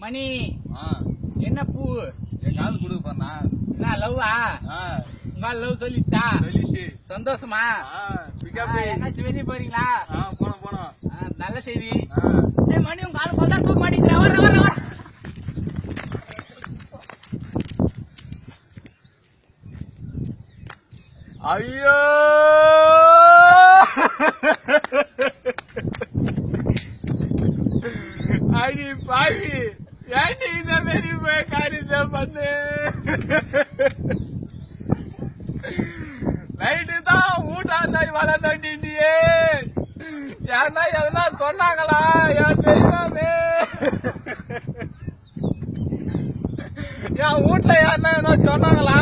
மணி என்ன பூ என் காது கொடுக்க போறா என்ன லவ்வா உங்க லவ் சொல்லிச்சா சொல்லிச்சு சந்தோஷமா என்னாச்சும் வெளியே போறீங்களா போனோம் நல்ல செய்தி மணி உங்க ஆளு போல தூக்க மாட்டேங்கிறேன் வர வர வர ஐயோ அடி பாவி ஏன்டி இந்த மாதிரி போய் காரியத்தை பண்ணு நைட்டு தான் வீட்டாந்தாய் வள தட்டிந்தியே யாருன்னா எதனா சொன்னாங்களா என் தெய்வமே என் வீட்டுல யாருன்னா என்ன சொன்னாங்களா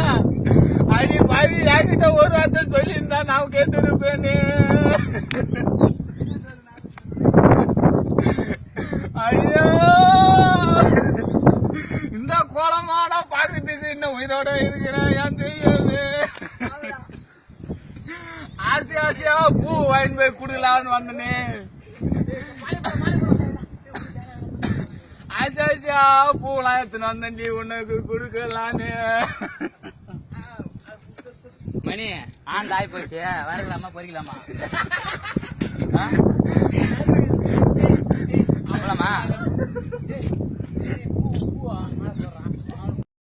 அடி பாவி என்கிட்ட ஒரு வார்த்தை சொல்லியிருந்தா நான் கேட்டுருப்பேன்னு ஐயோ இந்த கோலமான பாக்கிறதுக்கு இன்னும் உயிரோட இருக்கிறேன் என் தெய்வமே ஆசை ஆசையா பூ வாங்கி போய் குடுக்கலான்னு வந்தனே ஆசை ஆசையா பூலாம் எடுத்துன்னு வந்தேன்டி உனக்கு குடுக்கலான்னு மணி ஆண்டு ஆகி போச்சு வரலாமா பொறிக்கலாமா அவ்வளோமா